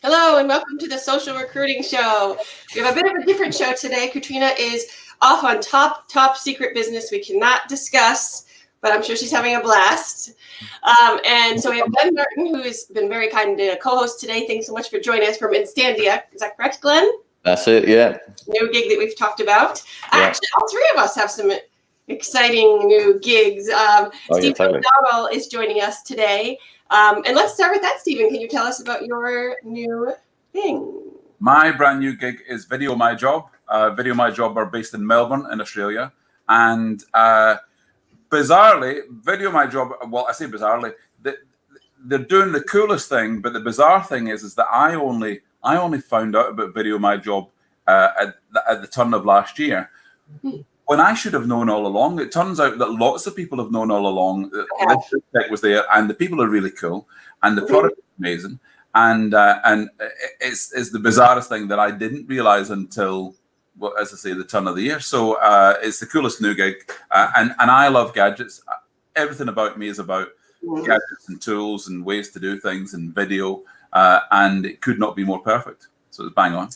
Hello and welcome to the Social Recruiting Show. We have a bit of a different show today. Katrina is off on top secret business we cannot discuss, but I'm sure she's having a blast. And so we have Glenn Martin, who has been very kind to co-host today. Thanks so much for joining us from Instandia. Is that correct, Glenn? That's it, yeah. New gig that we've talked about. Yeah. Actually, all three of us have some exciting new gigs. Steve McDowell is joining us today. And let's start with that, Stephen. Can you tell us about your new thing? My brand new gig is VideoMyJob. VideoMyJob are based in Melbourne in Australia. And bizarrely, VideoMyJob, well, I say bizarrely, they're doing the coolest thing, but the bizarre thing is that I only found out about VideoMyJob at the turn of last year. When I should have known all along. It turns out that lots of people have known all along that this tech was there, and the people are really cool, and the product is amazing, and it's the bizarrest thing that I didn't realize until, well, as I say, the turn of the year. So it's the coolest new gig, and I love gadgets. Everything about me is about gadgets and tools and ways to do things and video, and it could not be more perfect. So it's bang on.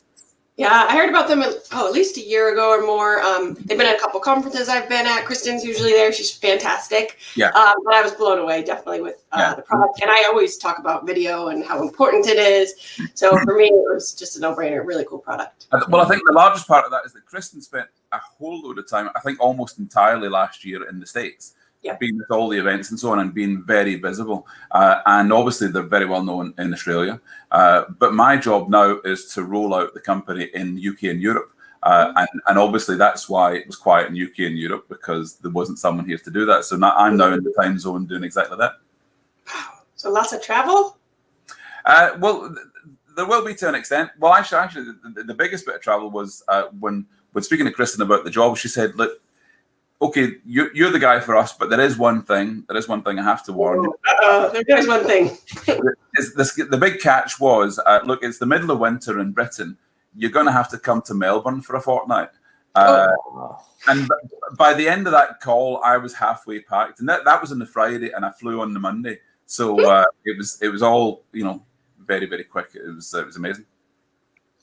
Yeah, I heard about them at least a year ago or more. They've been at a couple conferences I've been at. Kristen's usually there. She's fantastic. Yeah. But I was blown away definitely with the product. And I always talk about video and how important it is. So for me, it was just a no-brainer. Really cool product. Well, I think the largest part of that is that Kristen spent a whole load of time, I think almost entirely last year in the States. Yeah. Being at all the events and so on and being very visible. And obviously they're very well known in Australia. But my job now is to roll out the company in UK and Europe. And obviously that's why it was quiet in UK and Europe, because there wasn't someone here to do that. So now I'm now in the time zone doing exactly that. Wow. So lots of travel? Well, there will be to an extent. Well, actually the biggest bit of travel was when speaking to Kristen about the job, she said, look, okay, you're the guy for us, but there is one thing. There is one thing I have to warn you. There's one thing. The big catch was, look, it's the middle of winter in Britain. You're going to have to come to Melbourne for a fortnight. And by the end of that call, I was halfway packed, and that was on the Friday, and I flew on the Monday. So it was all, you know, very quick. It was amazing.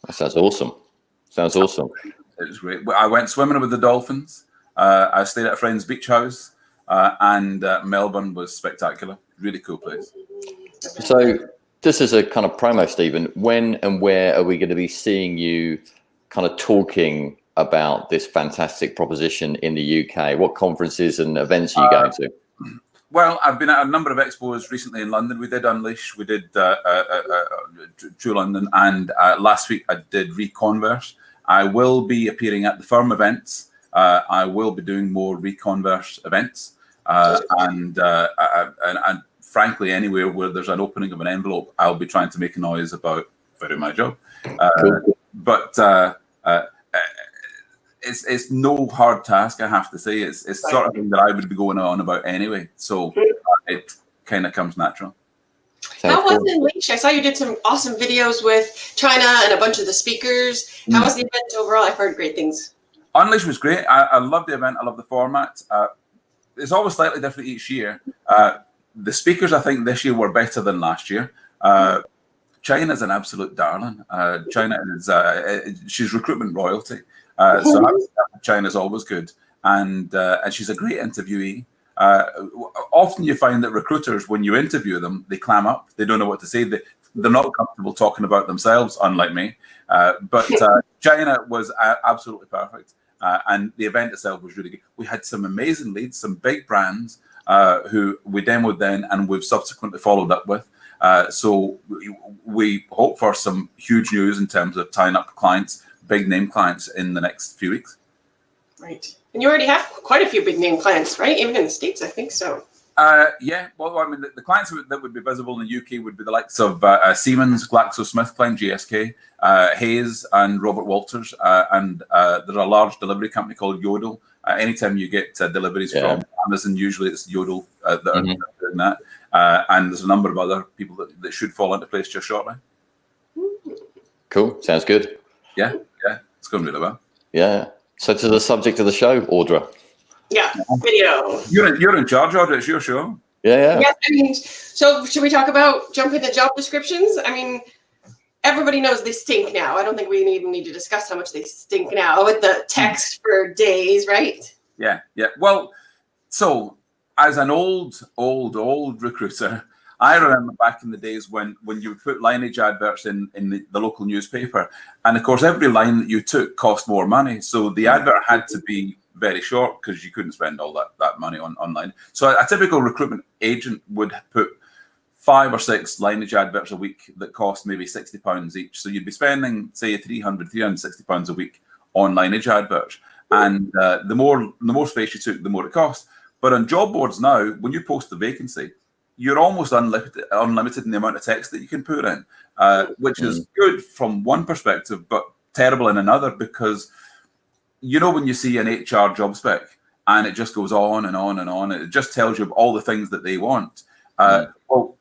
That sounds awesome. Sounds awesome. It was great. I went swimming with the dolphins. I stayed at a friend's beach house, and Melbourne was spectacular. Really cool place. So just as a kind of promo, Stephen, when and where are we going to be seeing you kind of talking about this fantastic proposition in the UK? What conferences and events are you going to? Well, I've been at a number of expos recently in London. We did Unleash, we did True London, and last week I did Reconverse. I will be appearing at the firm events. I will be doing more Reconverse events, and frankly, anywhere where there's an opening of an envelope, I'll be trying to make a noise about VideoMyJob. But it's no hard task, I have to say. It's sort of thing that I would be going on about anyway, so it kind of comes natural. How was Unleash? I saw you did some awesome videos with China and a bunch of the speakers. How was the event overall? I've heard great things. Unleash was great. I love the event. I love the format. It's always slightly different each year. The speakers, I think, this year were better than last year. China's an absolute darling. China is she's recruitment royalty. So China's always good, and she's a great interviewee. Often you find that recruiters, when you interview them, they clam up. They don't know what to say. They're not comfortable talking about themselves, unlike me. But China was absolutely perfect. And the event itself was really good. We had some amazing leads, some big brands who we demoed then, and we've subsequently followed up with. So we hope for some huge news in terms of tying up clients, big name clients, in the next few weeks. Right. And you already have quite a few big name clients, right? Even in the States, I think so. Yeah. Well, I mean, the clients that would be visible in the UK would be the likes of Siemens, GlaxoSmithKline, GSK, Hayes, and Robert Walters. And there's a large delivery company called Yodel. Anytime you get deliveries from Amazon, usually it's Yodel that are doing that. And there's a number of other people that should fall into place just shortly. Cool. Sounds good. Yeah. It's going really well. Yeah. So to the subject of the show, Audra. Yeah, video. You're in charge, Audra. It's your show. Yeah. Yes, I mean, so should we talk about jump into job descriptions? I mean, everybody knows they stink now. I don't think we even need to discuss how much they stink now with the text for days, right? Yeah, yeah. Well, so as an old recruiter, I remember back in the days when you would put lineage adverts in the local newspaper, and of course every line that you took cost more money. So the advert had to be very short because you couldn't spend all that money online. So a typical recruitment agent would put 5 or 6 lineage adverts a week that cost maybe £60 each. So you'd be spending, say, £360 a week on lineage adverts. And the more space you took, the more it cost. But on job boards now, when you post the vacancy, you're almost unlimited in the amount of text that you can put in, which is good from one perspective, but terrible in another, because you know when you see an HR job spec and it just goes on and on and on, it just tells you all the things that they want. Well,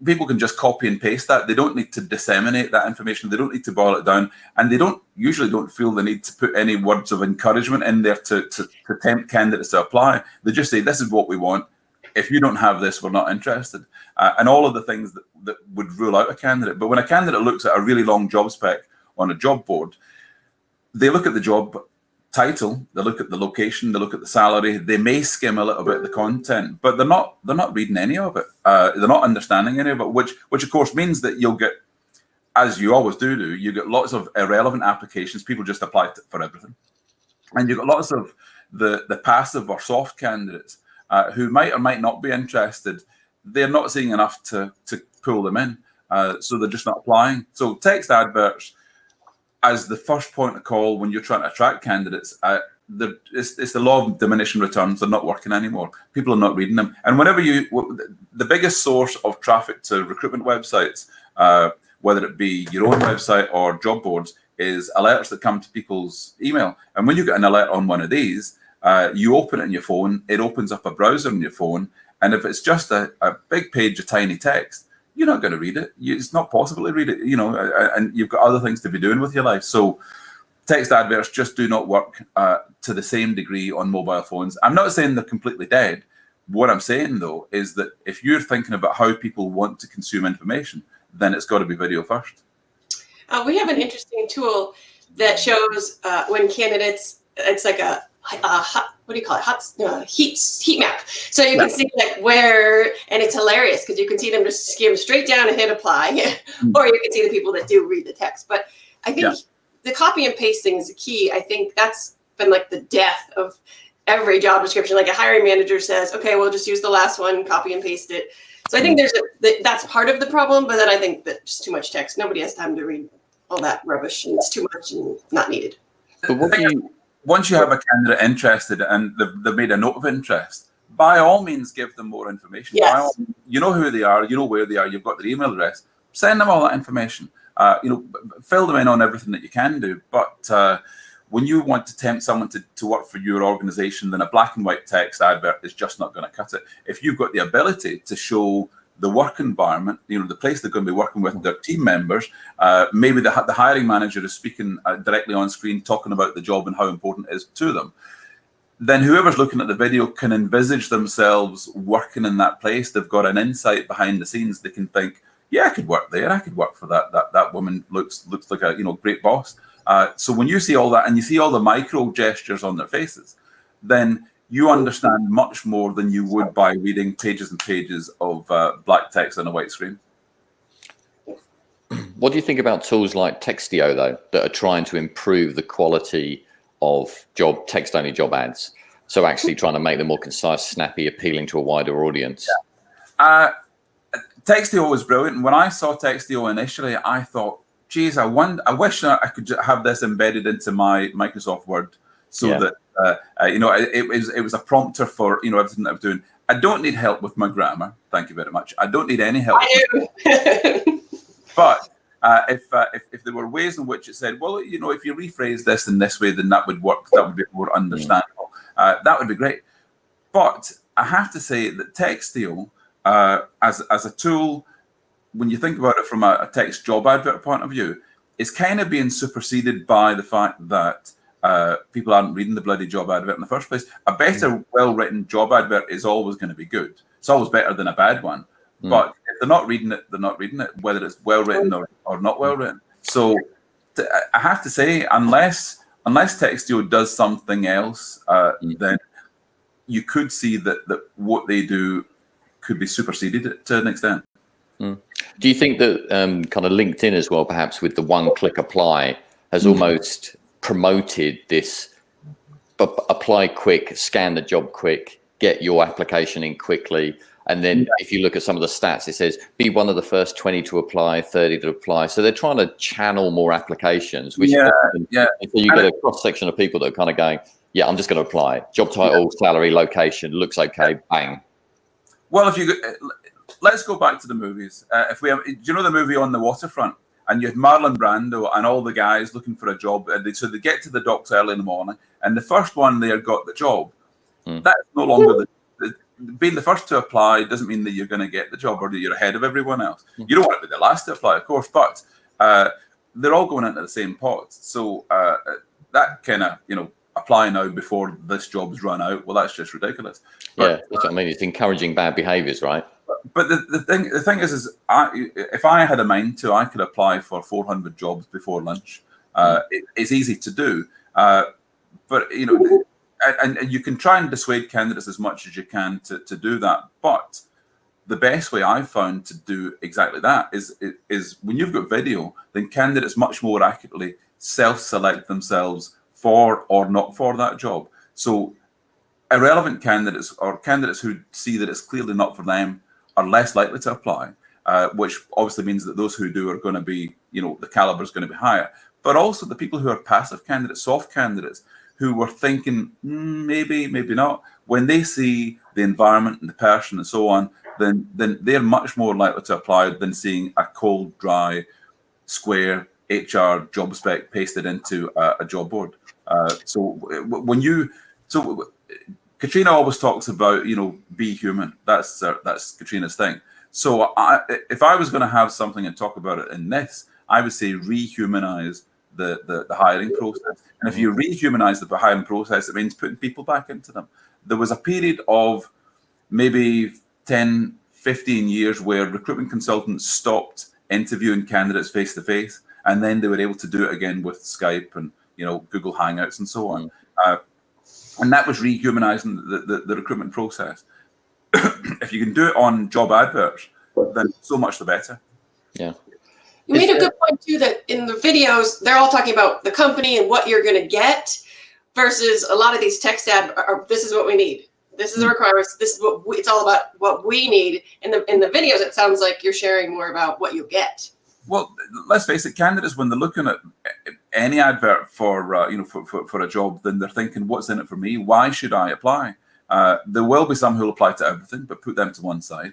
people can just copy and paste that. They don't need to disseminate that information. They don't need to boil it down, and they usually don't feel the need to put any words of encouragement in there to tempt candidates to apply. They just say, this is what we want. If you don't have this, we're not interested. And all of the things that would rule out a candidate. But when a candidate looks at a really long job spec on a job board, they look at the job title, they look at the location, they look at the salary, they may skim a little bit of the content, but they're not reading any of it. They're not understanding any of it, which of course means that you'll get, as you always do, you get lots of irrelevant applications. People just apply for everything. And you've got lots of the passive or soft candidates who might or might not be interested. They're not seeing enough to pull them in. So they're just not applying. So text adverts as the first point of call when you're trying to attract candidates, it's the law of diminishing returns. They're not working anymore. People are not reading them. And whenever the biggest source of traffic to recruitment websites, whether it be your own website or job boards, is alerts that come to people's email. And when you get an alert on one of these, you open it on your phone, it opens up a browser on your phone. And if it's just a big page of tiny text, you're not going to read it. It's not possible to read it, and you've got other things to be doing with your life. So text adverts just do not work to the same degree on mobile phones. I'm not saying they're completely dead. What I'm saying, though, is that if you're thinking about how people want to consume information, then it's got to be video first. We have an interesting tool that shows when candidates, it's like a what do you call it? Heat map. So you can see like where, and it's hilarious because you can see them just skim straight down and hit apply, or you can see the people that do read the text. But I think the copy and pasting is the key. I think that's been like the death of every job description. Like a hiring manager says, okay, we'll just use the last one, copy and paste it. So I think that's part of the problem. But then I think that just too much text. Nobody has time to read all that rubbish, and it's too much and not needed. But what do you? Once you have a candidate interested and they've made a note of interest, by all means, give them more information. Yes. You know who they are, you know where they are, you've got their email address. Send them all that information. Fill them in on everything that you can do. But when you want to tempt someone to work for your organization, then a black and white text advert is just not going to cut it. If you've got the ability to show the work environment, the place they're going to be working with their team members, maybe the hiring manager is speaking directly on screen, talking about the job and how important it is to them, then whoever's looking at the video can envisage themselves working in that place. They've got an insight behind the scenes. They can think, yeah, I could work there. I could work for that woman. Looks like a great boss. So when you see all that and you see all the micro gestures on their faces, then you understand much more than you would by reading pages and pages of black text on a white screen. What do you think about tools like Textio, though, that are trying to improve the quality of text-only job ads? So actually trying to make them more concise, snappy, appealing to a wider audience. Textio was brilliant. And when I saw Textio initially, I thought, geez, I wish I could have this embedded into my Microsoft Word so that it was a prompter for everything that I was doing. I don't need help with my grammar. Thank you very much. I don't need any help. But if there were ways in which it said, well, if you rephrase this in this way, then that would work. That would be more understandable. That would be great. But I have to say that Textio, as a tool, when you think about it from a text job advert point of view, is kind of being superseded by the fact that people aren't reading the bloody job advert in the first place. A better, well-written job advert is always going to be good. It's always better than a bad one. But they're not reading it, they're not reading it, whether it's well written or not well written. So I have to say, unless Textio does something else, then you could see that what they do could be superseded to an extent. Do you think that kind of LinkedIn as well, perhaps with the one-click apply, has almost promoted this apply quick, scan the job quick, get your application in quickly? And then if you look at some of the stats, it says be one of the first 20 to apply, 30 to apply. So they're trying to channel more applications, which so you get a cross section of people that are kind of going, yeah, I'm just going to apply. Job title, salary, location, looks okay, bang. Well, let's go back to the movies. Do you know the movie On the Waterfront? And you had Marlon Brando and all the guys looking for a job. And so they get to the docks early in the morning, and the first one there got the job. That's no longer being the first to apply doesn't mean that you're going to get the job or that you're ahead of everyone else. You don't want to be the last to apply, of course, but they're all going into the same pot. So that kind of, apply now before this job's run out, well, that's just ridiculous. But, that's what I mean. It's encouraging bad behaviours, right? But the thing is if I had a mind to, I could apply for 400 jobs before lunch. It's easy to do, but and you can try and dissuade candidates as much as you can to do that. But the best way I've found to do exactly that is when you've got video, then candidates much more accurately self-select themselves for or not for that job. So irrelevant candidates or candidates who see that it's clearly not for them are less likely to apply, which obviously means that those who do are going to be, the caliber is going to be higher. But also the people who are passive candidates, soft candidates, who were thinking, maybe, maybe not, when they see the environment and the person and so on, then they're much more likely to apply than seeing a cold, dry, square HR job spec pasted into a job board. So Katrina always talks about, be human. That's Katrina's thing. So if I was going to have something and talk about it in this, I would say rehumanize the hiring process. And if you rehumanize the hiring process, it means putting people back into them. There was a period of maybe 10, 15 years where recruitment consultants stopped interviewing candidates face to face, and then they were able to do it again with Skype and Google Hangouts and so on. And that was rehumanizing the recruitment process. If you can do it on job adverts, then so much the better. Yeah. You made a good point too, that in the videos, they're all talking about the company and what you're going to get versus a lot of these text this is what we need. This is the requirements. This is what it's all about, what we need. In the videos, it sounds like you're sharing more about what you'll get. Well, let's face it, candidates, when they're looking at any advert for a job, then they're thinking, what's in it for me? Why should I apply? There will be some who will apply to everything, but put them to one side.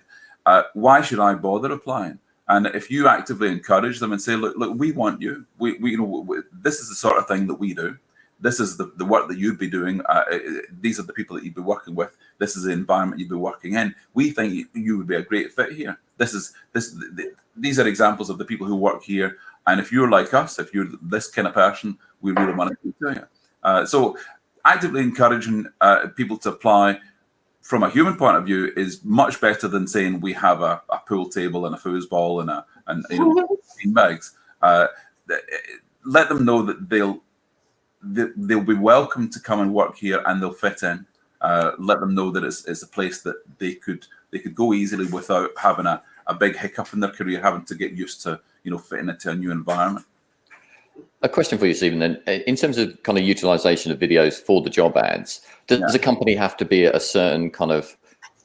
Why should I bother applying? And if you actively encourage them and say, look, we want you. This is the sort of thing that we do. This is the work that you'd be doing. These are the people that you'd be working with. This is the environment you'd be working in. We think you would be a great fit here. These are examples of the people who work here. And if you're like us, if you're this kind of person, we really want to keep doing it. So actively encouraging people to apply from a human point of view is much better than saying we have a pool table and a foosball and bean bags. Let them know that they'll be welcome to come and work here and they'll fit in. Let them know that it's a place that they could go easily without having a big hiccup in their career, having to get used to fitting into a new environment. A question for you, Stephen, then. In terms of kind of utilization of videos for the job ads, does a company have to be at a certain kind of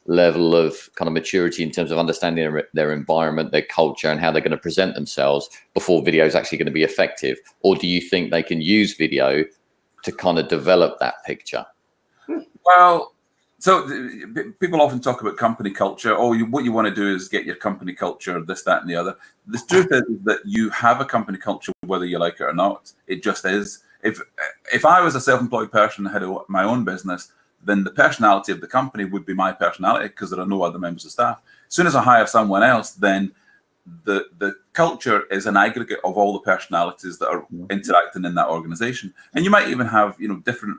level of kind of maturity in terms of understanding their environment, their culture, and how they're going to present themselves before video is actually going to be effective? Or do you think they can use video to kind of develop that picture? Well, so people often talk about company culture. What you want to do is get your company culture, this, that, and the other. The truth is that you have a company culture, whether you like it or not. It just is. If I was a self-employed person and had my own business, then the personality of the company would be my personality because there are no other members of staff. As soon as I hire someone else, then the culture is an aggregate of all the personalities that are interacting in that organization. And you might even have different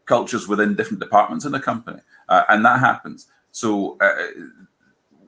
cultures within different departments in the company, and that happens. So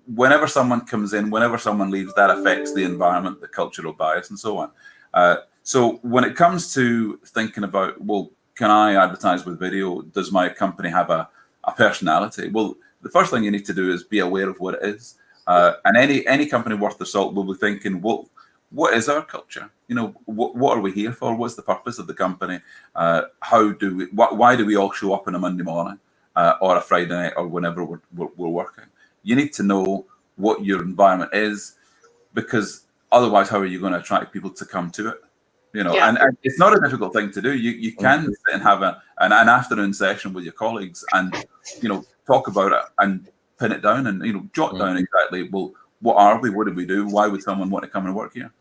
whenever someone comes in, whenever someone leaves, that affects the environment, the cultural bias, and so on. So when it comes to thinking about, well, can I advertise with video? Does my company have a personality? Well, the first thing you need to do is be aware of what it is. And any company worth their salt will be thinking, well, what is our culture? You know, what are we here for? What's the purpose of the company? Why do we all show up on a Monday morning or a Friday night or whenever we're working? You need to know what your environment is, because otherwise, how are you going to attract people to come to it? You know, and it's not a difficult thing to do. You can sit and have an afternoon session with your colleagues and, you know, talk about it and pin it down and, you know, jot down exactly, well, what are we? What do we do? Why would someone want to come and work here?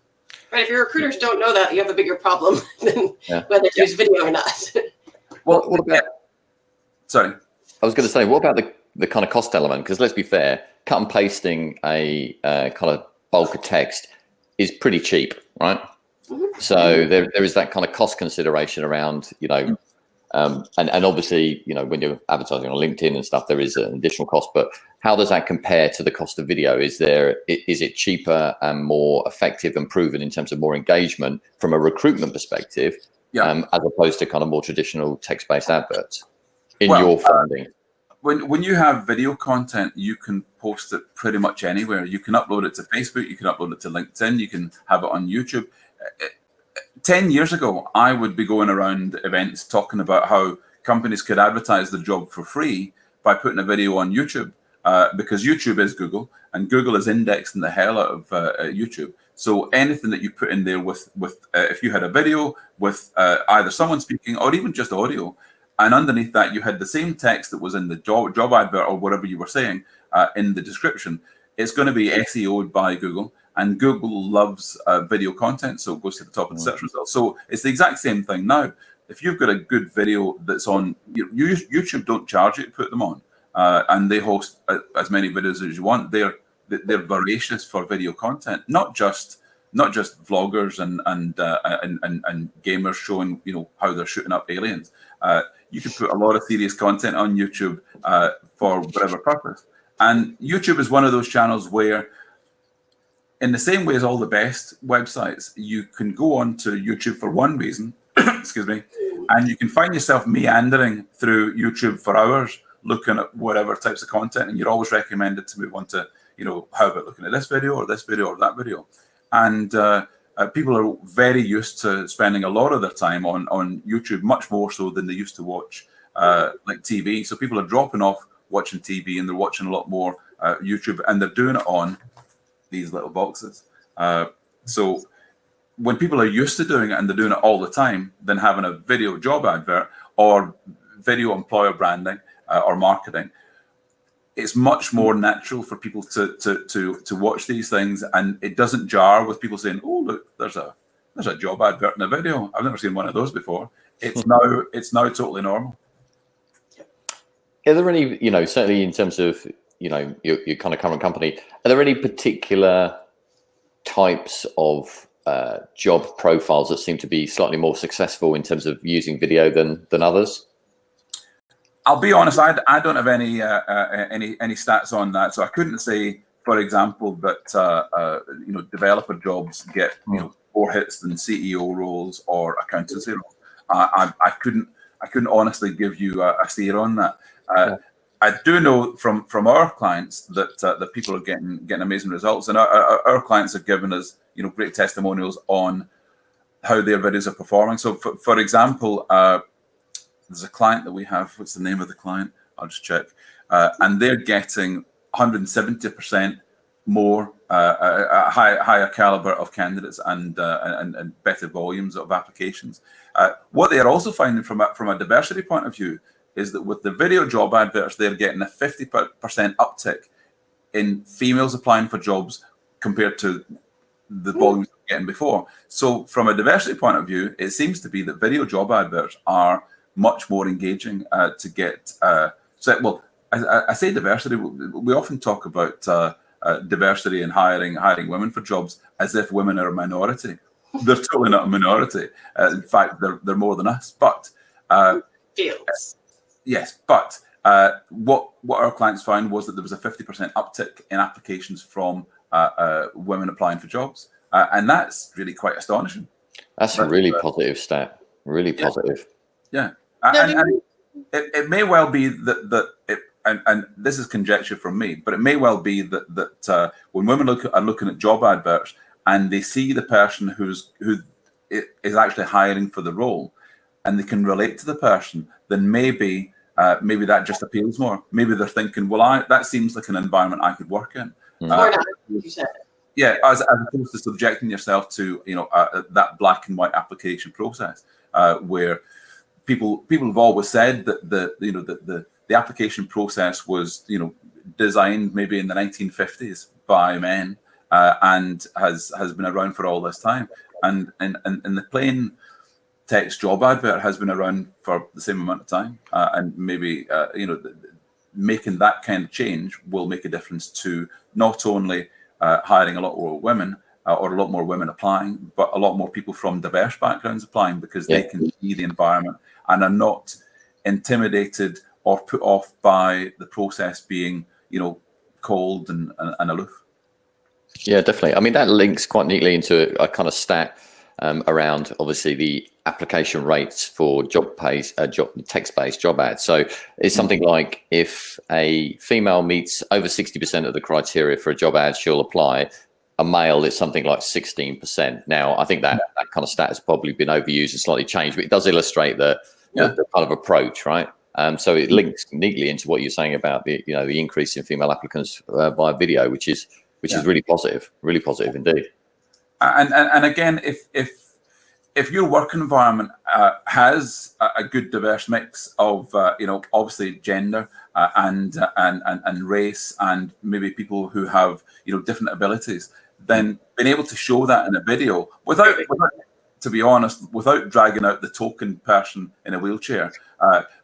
Right. If your recruiters don't know that, you have a bigger problem than whether to use video or not. Well, what about? Sorry, I was going to say, what about the kind of cost element? Because let's be fair, cut and pasting a kind of bulk of text is pretty cheap, right? So there is that kind of cost consideration around, you know, and obviously, you know, when you're advertising on LinkedIn and stuff, there is an additional cost. But how does that compare to the cost of video? Is it cheaper and more effective and proven in terms of more engagement from a recruitment perspective, as opposed to kind of more traditional text-based adverts in your finding? When you have video content, you can post it pretty much anywhere. You can upload it to Facebook, you can upload it to LinkedIn, you can have it on YouTube. 10 years ago, I would be going around events talking about how companies could advertise their job for free by putting a video on YouTube, because YouTube is Google, and Google is indexing the hell out of YouTube. So anything that you put in there with if you had a video with either someone speaking or even just audio, and underneath that you had the same text that was in the job advert or whatever you were saying in the description, it's going to be SEO'd by Google. And Google loves video content, so it goes to the top of the search results. So it's the exact same thing now. If you've got a good video that's on, YouTube don't charge you to put them on, and they host as many videos as you want. They're voracious for video content, not just vloggers and gamers showing, you know, how they're shooting up aliens. You can put a lot of serious content on YouTube for whatever purpose. And YouTube is one of those channels where, in the same way as all the best websites, you can go on to YouTube for one reason, excuse me, and you can find yourself meandering through YouTube for hours looking at whatever types of content, and you're always recommended to move on to, you know, how about looking at this video or that video. And people are very used to spending a lot of their time on YouTube, much more so than they used to watch like TV. So people are dropping off watching TV and they're watching a lot more YouTube, and they're doing it on these little boxes. So when people are used to doing it and they're doing it all the time, then having a video job advert or video employer branding or marketing, it's much more natural for people to watch these things, and it doesn't jar with people saying, "Oh, look, there's a job advert in a video. I've never seen one of those before." It's now totally normal. Are there any, you know, certainly in terms of, you know, your kind of current company, are there any particular types of job profiles that seem to be slightly more successful in terms of using video than others? I'll be honest, I don't have any stats on that, so I couldn't say, for example, that you know, developer jobs get, you know, more hits than CEO roles or accountancy roles. I couldn't honestly give you a steer on that. I do know from our clients that people are getting amazing results, and our clients have given us, you know, great testimonials on how their videos are performing. So, for example, there's a client that we have. What's the name of the client? I'll just check. And they're getting 170% more, a higher caliber of candidates and better volumes of applications. What they are also finding from a diversity point of view is that with the video job adverts, they're getting a 50% uptick in females applying for jobs compared to the volumes they're getting before. So from a diversity point of view, it seems to be that video job adverts are much more engaging to get. Well, I say diversity. We often talk about diversity and hiring women for jobs as if women are a minority. They're totally not a minority. In fact, they're more than us. But fields. Yes, but what our clients found was that there was a 50% uptick in applications from women applying for jobs, and that's really quite astonishing. That's a really positive stat. Really positive. Yeah, and it may well be and this is conjecture from me, but it may well be that when women are looking at job adverts and they see the person who is actually hiring for the role, and they can relate to the person, then maybe that just appeals more. Maybe they're thinking, well, that seems like an environment I could work in. Or not, you said. Yeah, as opposed to subjecting yourself to that black and white application process, where people have always said that the application process was designed maybe in the 1950s by men, and has been around for all this time, and the plain text job advert has been around for the same amount of time, and maybe making that kind of change will make a difference to not only hiring a lot more women, or a lot more women applying, but a lot more people from diverse backgrounds applying, because they can see the environment and are not intimidated or put off by the process being, cold and aloof. Yeah, definitely. I mean, that links quite neatly into a kind of stat around, obviously, the application rates for text-based job ads. So it's something like, if a female meets over 60% of the criteria for a job ad, she'll apply. A male, it's something like 16%. Now, I think that kind of stat has probably been overused and slightly changed, but it does illustrate the kind of approach, right? So it links neatly into what you're saying about the increase in female applicants via video, which is really positive indeed. And again, if your work environment has a good diverse mix of obviously gender and race, and maybe people who have different abilities, then being able to show that in a video without to be honest, without dragging out the token person in a wheelchair,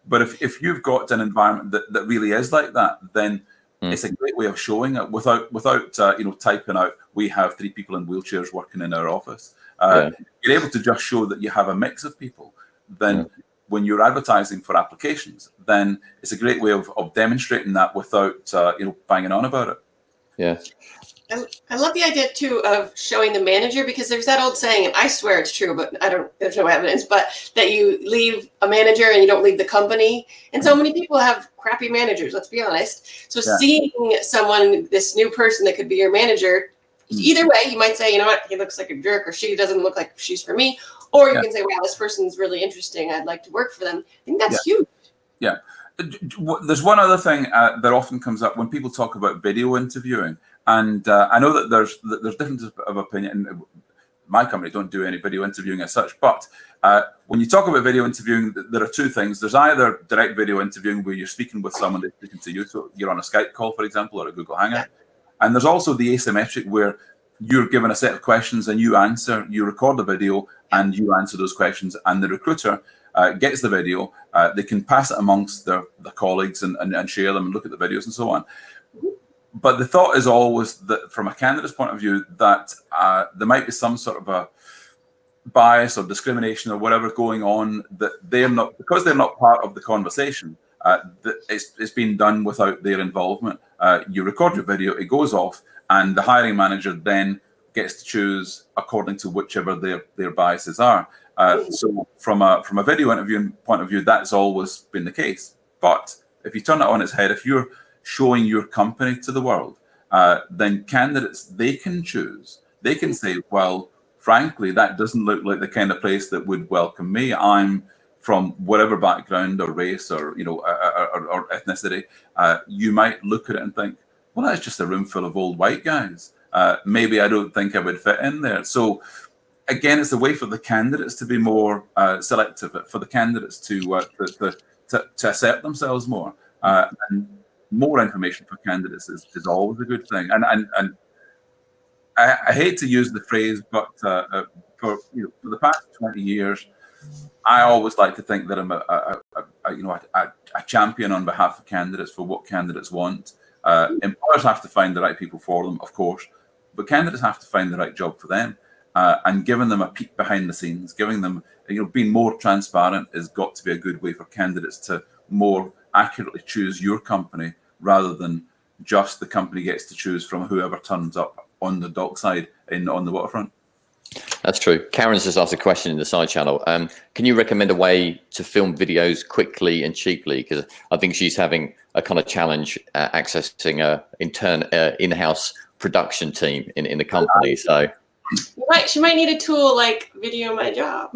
but if you've got an environment that really is like that, then it's a great way of showing it without typing out, we have 3 people in wheelchairs working in our office. You're able to just show that you have a mix of people. Then when you're advertising for applications, then it's a great way of demonstrating that without banging on about it. Yeah. I love the idea too of showing the manager, because there's that old saying, and I swear it's true, but there's no evidence, but that you leave a manager and you don't leave the company. And so many people have crappy managers, let's be honest. So seeing someone, this new person that could be your manager, either way, you might say, you know what, he looks like a jerk, or she doesn't look like she's for me. Or you can say, wow, this person's really interesting, I'd like to work for them. I think that's huge. Yeah. There's one other thing that often comes up when people talk about video interviewing. And I know that there's differences of opinion. My company don't do any video interviewing as such, but when you talk about video interviewing, there are 2 things. There's either direct video interviewing, where you're speaking with someone that's speaking to you, so you're on a Skype call, for example, or a Google Hangout. And there's also the asymmetric, where you're given a set of questions and you record the video and you answer those questions, and the recruiter gets the video. They can pass it amongst their colleagues and share them and look at the videos and so on. But the thought is always that, from a candidate's point of view, that there might be some sort of a bias or discrimination or whatever going on, that because they're not part of the conversation, that it's been done without their involvement. You record your video, it goes off, and the hiring manager then gets to choose according to whichever their biases are. So from a video interviewing point of view, that's always been the case. But if you turn it on its head, if you're showing your company to the world, then candidates, they can choose. They can say, well, frankly, that doesn't look like the kind of place that would welcome me. I'm from whatever background or race or or ethnicity. You might look at it and think, well, that's just a room full of old white guys. Maybe I don't think I would fit in there. So again, it's a way for the candidates to be more selective, for the candidates to accept themselves more. And more information for candidates is always a good thing. And I hate to use the phrase, but for the past 20 years, I always like to think that I'm a champion on behalf of candidates for what candidates want. Employers have to find the right people for them, of course, but candidates have to find the right job for them. And giving them a peek behind the scenes, giving them, being more transparent has got to be a good way for candidates to more accurately choose your company rather than just the company gets to choose from whoever turns up on the dockside on the waterfront. That's true. Karen's just asked a question in the side channel. Can you recommend a way to film videos quickly and cheaply? Because I think she's having a kind of challenge accessing a in-house production team in the company. So she might need a tool like VideoMyJob.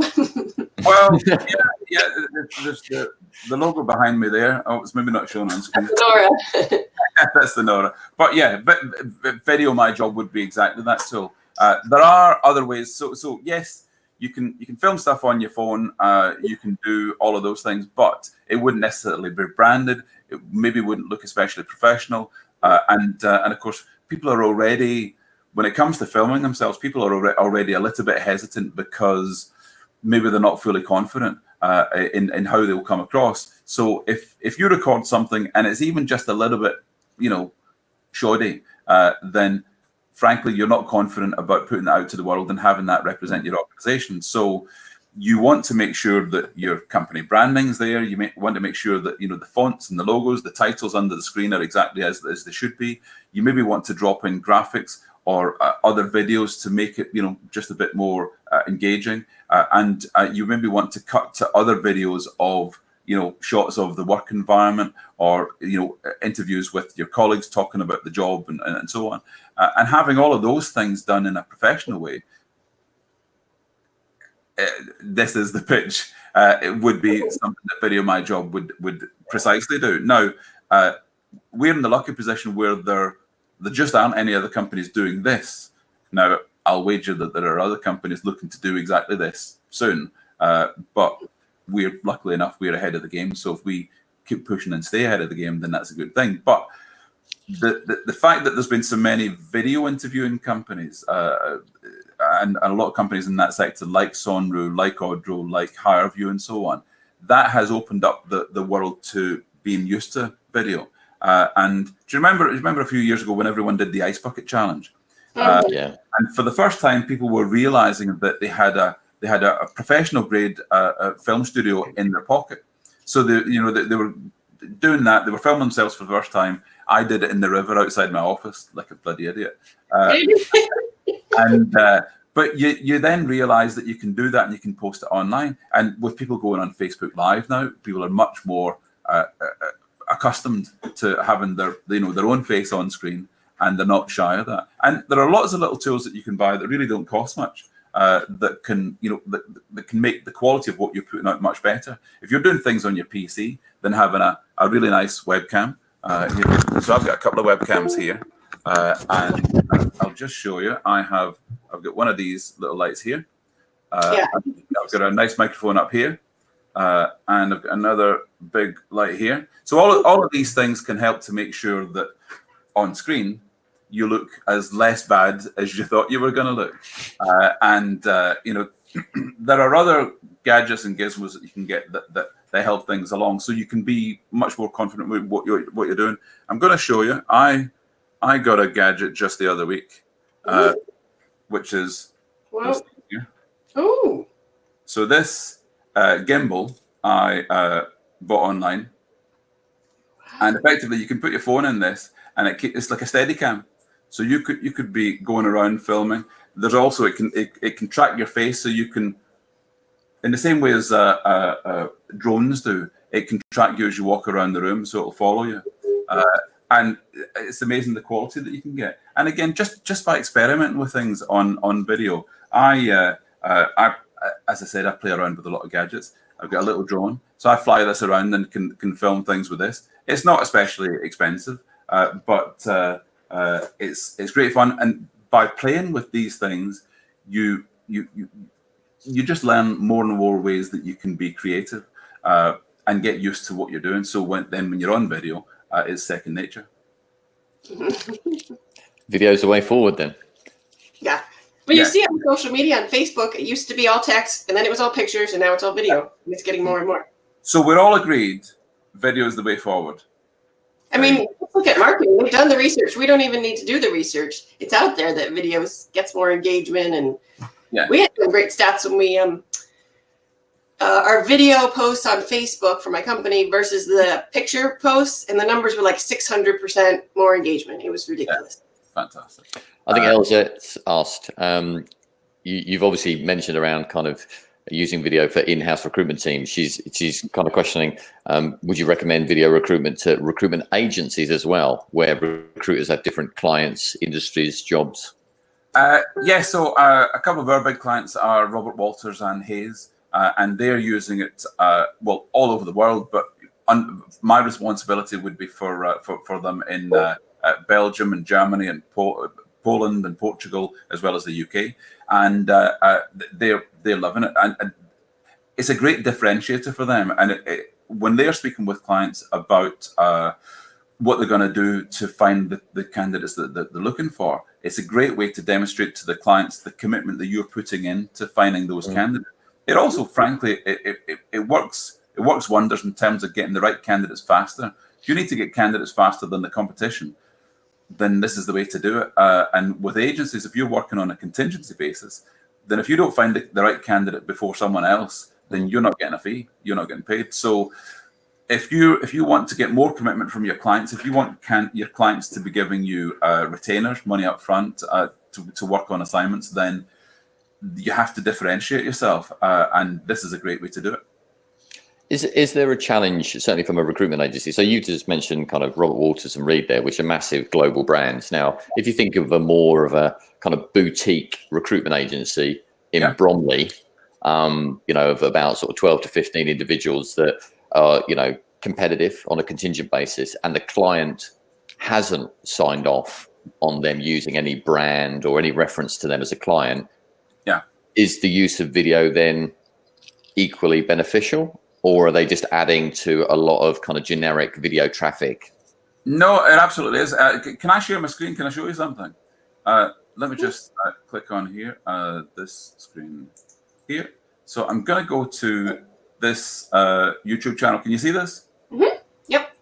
Well, yeah, there's the logo behind me there. Oh, it's maybe not shown on screen. That's Nora. That's the Nora. But yeah, VideoMyJob would be exactly that tool. There are other ways. So yes, you can film stuff on your phone. You can do all of those things, but it wouldn't necessarily be branded. It maybe wouldn't look especially professional. And of course, people are already, when it comes to filming themselves, people are already a little bit hesitant because maybe they're not fully confident in how they will come across. So if you record something and it's even just a little bit, shoddy, then frankly, you're not confident about putting that out to the world and having that represent your organization. So you want to make sure that your company branding is there. You want to make sure that, the fonts and the logos, the titles under the screen are exactly as they should be. You maybe want to drop in graphics or other videos to make it, just a bit more engaging. And you maybe want to cut to other videos of, shots of the work environment or, interviews with your colleagues talking about the job and so on. And having all of those things done in a professional way, this is the pitch. It would be something that VideoMyJob would precisely do. Now, we're in the lucky position where there just aren't any other companies doing this. Now, I'll wager that there are other companies looking to do exactly this soon, but we're luckily enough, we're ahead of the game. So if we keep pushing and stay ahead of the game, then that's a good thing. But the fact that there's been so many video interviewing companies and a lot of companies in that sector, like Sonru, like Audra, like HireView, and so on, that has opened up the world to being used to video. And do you remember a few years ago when everyone did the ice bucket challenge? Yeah. And for the first time, people were realizing that they had a professional grade film studio in their pocket. So they were doing that. They were filming themselves for the first time. I did it in the river outside my office like a bloody idiot. But you then realize that you can do that and you can post it online. And with people going on Facebook Live now, people are much more accustomed to having their own face on screen, and they're not shy of that. And there are lots of little tools that you can buy that really don't cost much. That can make the quality of what you're putting out much better. If you're doing things on your PC, then having a really nice webcam. So I've got a couple of webcams here, and I'll just show you. I've got one of these little lights here. I've got a nice microphone up here, and I've got another big light here. So all of these things can help to make sure that on screen you look as less bad as you thought you were going to look. There are other gadgets and gizmos that you can get that help things along, so you can be much more confident with what you're doing. I'm going to show you. I got a gadget just the other week, which is this thing here. Oh. So this gimbal I bought online, and effectively you can put your phone in this, and it's like a Steadicam. So you could be going around filming. There's also it can track your face, so you can, in the same way as drones do, it can track you as you walk around the room, so it'll follow you. And it's amazing the quality that you can get. And again, just by experimenting with things on video, I as I said, I play around with a lot of gadgets. I've got a little drone, so I fly this around and can film things with this. It's not especially expensive, but it's great fun. And by playing with these things, you just learn more and more ways that you can be creative and get used to what you're doing. So when you're on video, it's second nature. Video's the way forward then. Yeah. But you see on social media, on Facebook, it used to be all text, and then it was all pictures, and now it's all video. And it's getting more and more. So we're all agreed, video is the way forward. I mean, let's look at marketing. We've done the research. We don't even need to do the research. It's out there that videos gets more engagement, and we had some great stats when we our video posts on Facebook for my company versus the picture posts, and the numbers were like 600% more engagement. It was ridiculous. Yeah. Fantastic. I think Elzet's asked, you've obviously mentioned around kind of using video for in-house recruitment teams. She's kind of questioning, would you recommend video recruitment to recruitment agencies as well, where recruiters have different clients, industries, jobs? Yeah, so a couple of our big clients are Robert Walters and Hayes, and they're using it, well, all over the world, but my responsibility would be for them in Belgium and Germany and Poland and Portugal, as well as the UK, and they're loving it, and it's a great differentiator for them. And when they're speaking with clients about what they're going to do to find the candidates that they're looking for, it's a great way to demonstrate to the clients the commitment that you're putting into finding those candidates. It also, frankly, it works wonders in terms of getting the right candidates faster. If you need to get candidates faster than the competition, then this is the way to do it. And with agencies, if you're working on a contingency basis, then if you don't find the right candidate before someone else, then you're not getting a fee, you're not getting paid. So if you want to get more commitment from your clients, if you want your clients to be giving you retainers, money up front to work on assignments, then you have to differentiate yourself. And this is a great way to do it. Is there a challenge, certainly from a recruitment agency? So you just mentioned kind of Robert Walters and Reed there, which are massive global brands. Now, if you think of a more of a kind of boutique recruitment agency in Bromley, you know, of about sort of 12 to 15 individuals that are, you know, competitive on a contingent basis, and the client hasn't signed off on them using any brand or any reference to them as a client, is the use of video then equally beneficial? Or are they just adding to a lot of kind of generic video traffic? No, it absolutely is. Can I share my screen? Can I show you something? Let me just click on here, this screen here. So I'm going to go to this YouTube channel. Can you see this? Mm-hmm. Yep.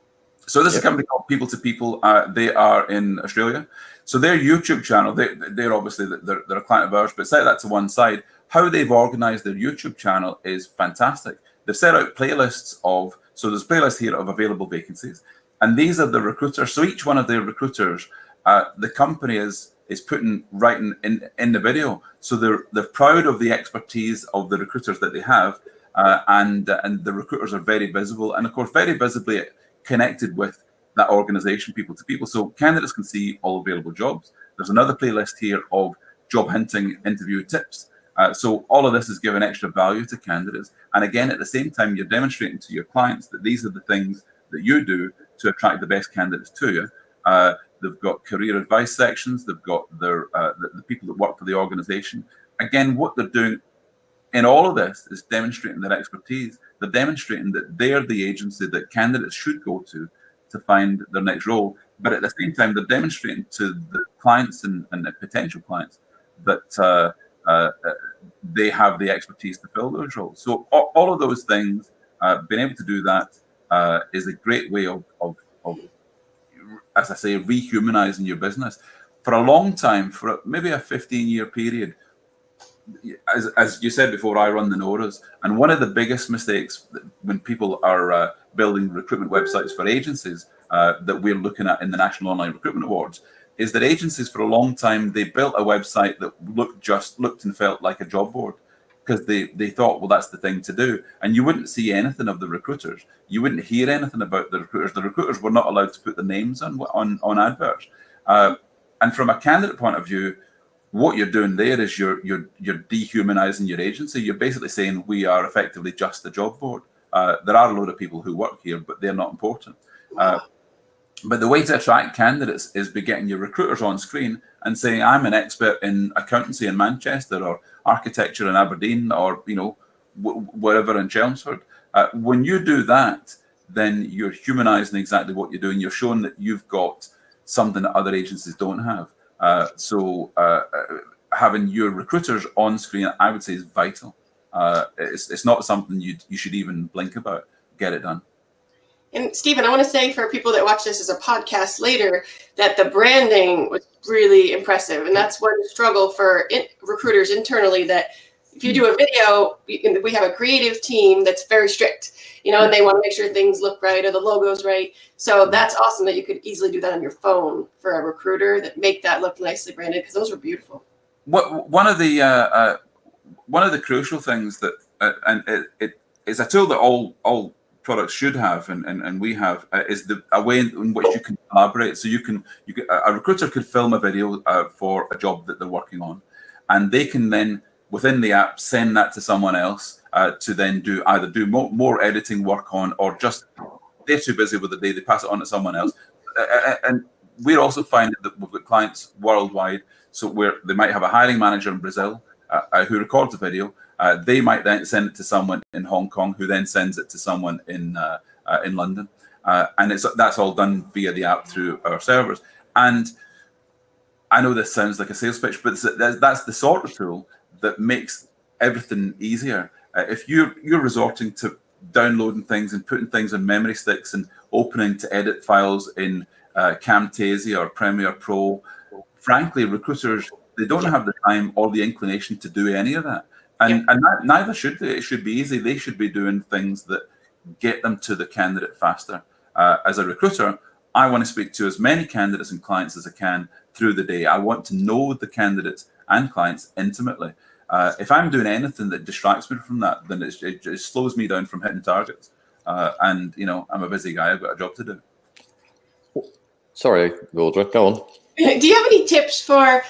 So this is a company called People to People. They are in Australia. So their YouTube channel, they're obviously they're a client of ours, but set that to one side. How they've organized their YouTube channel is fantastic. They've set out playlists of, so there's a playlist here of available vacancies, and these are the recruiters. So each one of their recruiters, the company is putting right in the video. So they're proud of the expertise of the recruiters that they have, and the recruiters are very visible, and of course very visibly connected with that organization, People to People. So candidates can see all available jobs. There's another playlist here of job hunting interview tips. So all of this is giving extra value to candidates. And again, at the same time, you're demonstrating to your clients that these are the things that you do to attract the best candidates to you. They've got career advice sections. They've got their the people that work for the organization. Again, what they're doing in all of this is demonstrating their expertise. They're demonstrating that they're the agency that candidates should go to find their next role. But at the same time, they're demonstrating to the clients and the potential clients that they have the expertise to fill those roles. So all of those things, being able to do that is a great way of, as I say, rehumanizing your business. For a long time, for maybe a 15-year period, as you said before, I run the NORAs, and one of the biggest mistakes when people are building recruitment websites for agencies that we're looking at in the National Online Recruitment Awards is that agencies for a long time, they built a website that looked and felt like a job board, because they thought, well, that's the thing to do. And you wouldn't see anything of the recruiters. You wouldn't hear anything about the recruiters. The recruiters were not allowed to put the names on adverts. And from a candidate point of view, what you're doing there is you're dehumanizing your agency. You're basically saying we are effectively just a job board. There are a load of people who work here, but they're not important. But the way to attract candidates is by getting your recruiters on screen and saying, I'm an expert in accountancy in Manchester, or architecture in Aberdeen, or wherever in Chelmsford. When you do that, then you're humanizing exactly what you're doing. You're showing that you've got something that other agencies don't have. So having your recruiters on screen, I would say, is vital. It's not something you should even blink about. Get it done. And Stephen, I want to say for people that watch this as a podcast later, that the branding was really impressive. And that's one struggle for recruiters internally, that If you do a video, we have a creative team that's very strict, you know, and they want to make sure things look right or the logo's right. So that's awesome that you could easily do that on your phone for a recruiter, that make that look nicely branded, because those were beautiful. One of the crucial things that and it's a tool that all products should have, and we have, is a way in which you can collaborate. So a recruiter could film a video for a job that they're working on, and they can then within the app send that to someone else to then either do more editing work on, or just they're too busy with the day, they pass it on to someone else. And we're also finding that we've got clients worldwide, so where they might have a hiring manager in Brazil who records a video. They might then send it to someone in Hong Kong, who then sends it to someone in London, and that's all done via the app through our servers. And I know this sounds like a sales pitch, but that's the sort of tool that makes everything easier. If you're resorting to downloading things and putting things on memory sticks and opening to edit files in Camtasia or Premiere Pro, frankly, recruiters, they don't have the time or the inclination to do any of that. And neither should they. It should be easy. They should be doing things that get them to the candidate faster. As a recruiter, I want to speak to as many candidates and clients as I can through the day. I want to know the candidates and clients intimately. If I'm doing anything that distracts me from that, then it slows me down from hitting targets. And, you know, I'm a busy guy. I've got a job to do. Sorry, Audra, go on. Do you have any tips for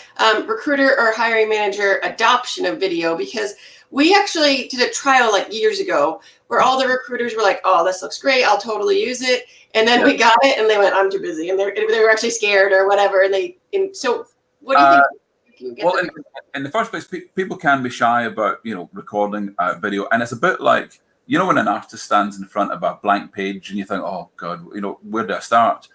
recruiter or hiring manager adoption of video? Because we actually did a trial like years ago where all the recruiters were like, oh, this looks great, I'll totally use it. And then we got it and they went, I'm too busy. And they were actually scared or whatever. And so what do you think? Well, in the first place, people can be shy about, you know, recording video. And it's a bit like, you know, when an artist stands in front of a blank page and you think, oh, God, you know, where do I start?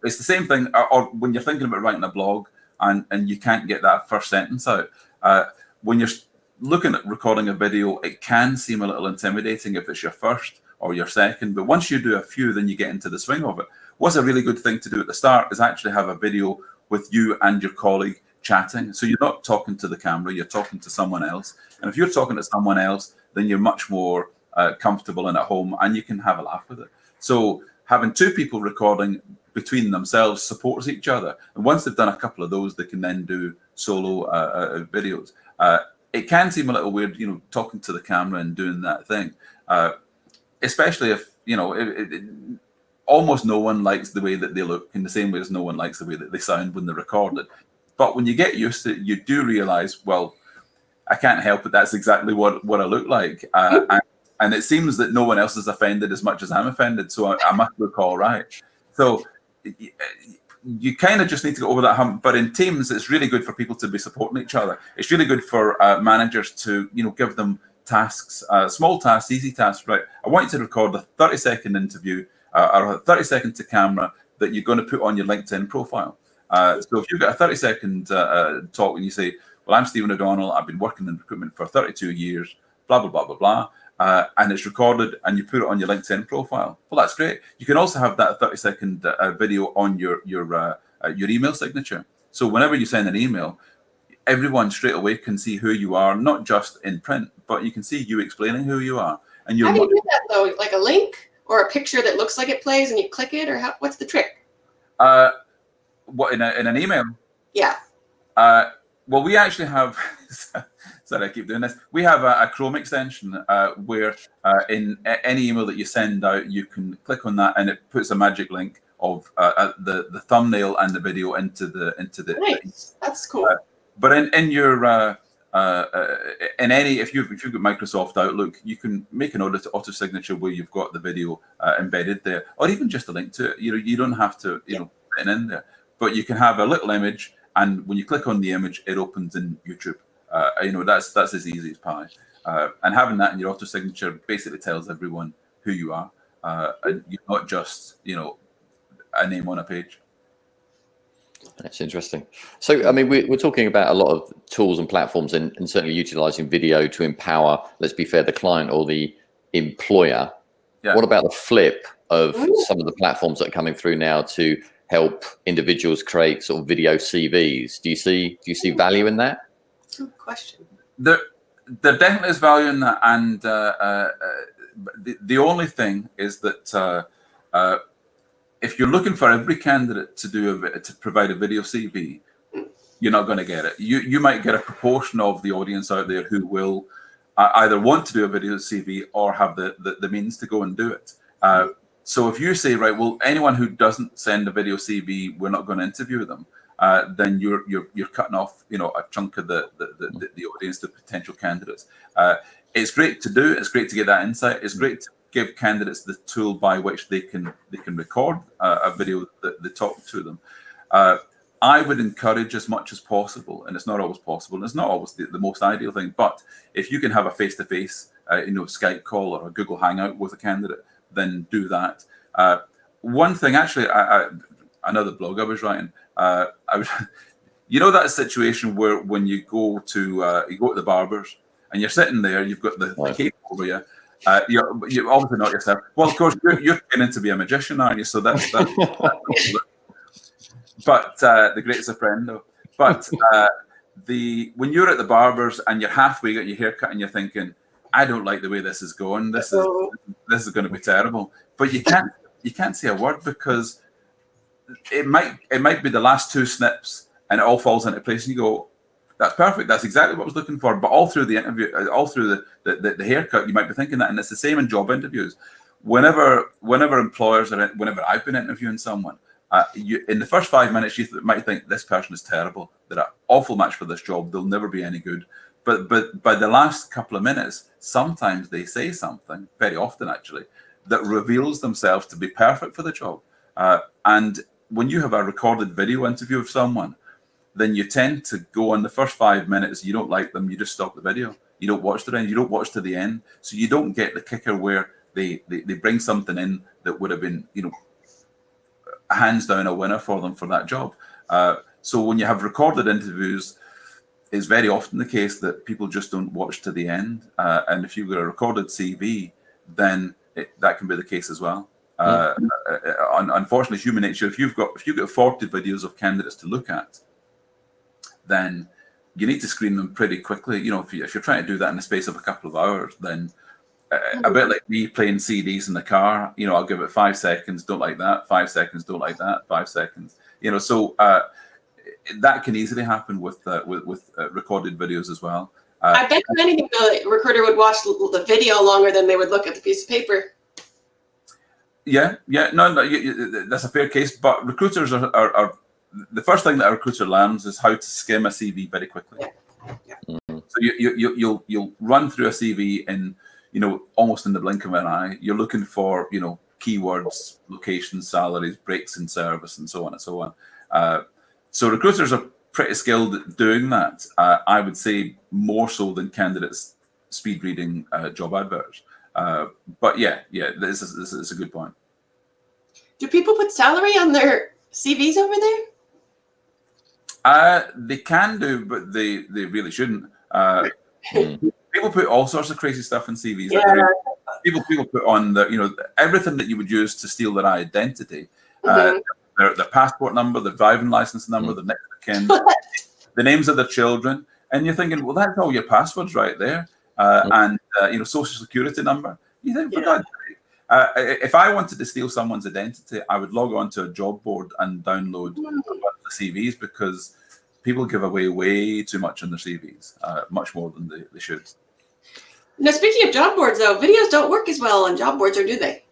It's the same thing, or when you're thinking about writing a blog and you can't get that first sentence out. When you're looking at recording a video, it can seem a little intimidating if it's your first or your second. But once you do a few, then you get into the swing of it. What's a really good thing to do at the start is actually have a video with you and your colleague chatting. So you're not talking to the camera, you're talking to someone else. And if you're talking to someone else, then you're much more comfortable and at home, and you can have a laugh with it. So having two people recording between themselves supports each other. And once they've done a couple of those, they can then do solo videos. It can seem a little weird, you know, talking to the camera and doing that thing, especially if, you know, almost no one likes the way that they look, in the same way as no one likes the way that they sound when they're recorded. But when you get used to it, you do realize, well, I can't help it. That's exactly what I look like. And it seems that no one else is offended as much as I'm offended. So I must look all right. So you kind of just need to go over that hump. But in teams, it's really good for people to be supporting each other. It's really good for managers to, you know, give them tasks, small tasks, easy tasks. Right, I want you to record a 30-second interview or a 30-second to camera that you're going to put on your LinkedIn profile. So if you've got a 30-second talk and you say, well, I'm Stephen O'Donnell, I've been working in recruitment for 32 years, blah, blah, blah, blah, blah. And it's recorded and you put it on your LinkedIn profile. Well, that's great. You can also have that 30-second video on your email signature. So whenever you send an email, everyone straight away can see who you are, not just in print, but you can see you explaining who you are. And you're how do you do that though? Like a link or a picture that looks like it plays and you click it, or what's the trick? What in an email? Yeah. Well, we actually have. Sorry, I keep doing this. We have a Chrome extension where in any email that you send out, you can click on that, and it puts a magic link of the thumbnail and the video into the. Nice. That's cool. But in your in any if you've got Microsoft Outlook, you can make an auto signature where you've got the video embedded there, or even just a link to it. You know, you don't have to put it in there, but you can have a little image, and when you click on the image, it opens in YouTube. You know, that's as easy as pie. And having that in your auto signature basically tells everyone who you are. And you're not just, you know, a name on a page. That's interesting. So, I mean, we're talking about a lot of tools and platforms, and certainly utilizing video to empower, let's be fair, the client or the employer. Yeah. What about the flip of some of the platforms that are coming through now to help individuals create sort of video CVs? Do you see value in that? Good question. there definitely is value in that, and the only thing is that if you're looking for every candidate to provide a video CV, you're not going to get it. You might get a proportion of the audience out there who will either want to do a video CV or have the means to go and do it. So if you say, right, well, anyone who doesn't send a video CV, we're not going to interview them, then you're cutting off, you know, a chunk of the audience, the potential candidates. It's great to do. It's great to get that insight. It's great to give candidates the tool by which they can record a video that they talk to them. I would encourage as much as possible, and it's not always possible, and it's not always the most ideal thing, but if you can have a face-to-face, you know, Skype call or a Google Hangout with a candidate, then do that. One thing, actually, another blog I was writing, you know, that situation where when you go to the barbers and you're sitting there, you've got the cape over you. You're obviously not yourself. Well, of course, you're getting to be a magician, aren't you? So that's but the greatest of friend, though. But when you're at the barbers and you're halfway got your haircut and you're thinking, I don't like the way this is going. This is going to be terrible. But you can't say a word, because it might be the last two snips and it all falls into place, and you go, that's perfect. That's exactly what I was looking for. But all through the interview, all through the haircut, you might be thinking that, and it's the same in job interviews. Whenever employers whenever I've been interviewing someone, in the first 5 minutes, you might think this person is terrible. They're an awful match for this job. They'll never be any good. But by the last couple of minutes, sometimes they say something, very often actually, that reveals themselves to be perfect for the job. And when you have a recorded video interview of someone, then you tend to go on the first 5 minutes, you don't like them, you just stop the video. You don't watch the end, you don't watch to the end. So you don't get the kicker where they bring something in that would have been, you know, hands down a winner for them for that job. So when you have recorded interviews, it's very often the case that people just don't watch to the end. And if you've got a recorded CV, then that can be the case as well. Unfortunately, human nature, if you've got 40 videos of candidates to look at, then you need to screen them pretty quickly. You know, if you're trying to do that in the space of a couple of hours, then a bit like me playing CDs in the car, you know, I'll give it 5 seconds, don't like that, 5 seconds, don't like that, 5 seconds. You know, so that can easily happen with recorded videos as well. I bet you anything the recruiter would watch the video longer than they would look at the piece of paper. Yeah, no, that's a fair case. But recruiters are the first thing that a recruiter learns is how to skim a CV very quickly. Yeah. So you'll run through a CV in, you know, almost in the blink of an eye. You're looking for, you know, keywords, locations, salaries, breaks in service, and so on and so on. So recruiters are pretty skilled at doing that. I would say more so than candidates speed reading job adverts. But yeah, this is a good point. Do people put salary on their CVs over there? They can do, but they really shouldn't. People put all sorts of crazy stuff in CVs. Yeah. People put on everything that you would use to steal their identity. Their passport number, their driving license number, the next of kin, the names of their children, and you're thinking, well, that's all your passwords right there, and social security number. You think, for God's sake, if I wanted to steal someone's identity, I would log on to a job board and download the CVs, because people give away way too much on their CVs, much more than they should. Now, speaking of job boards, though, videos don't work as well on job boards, or do they?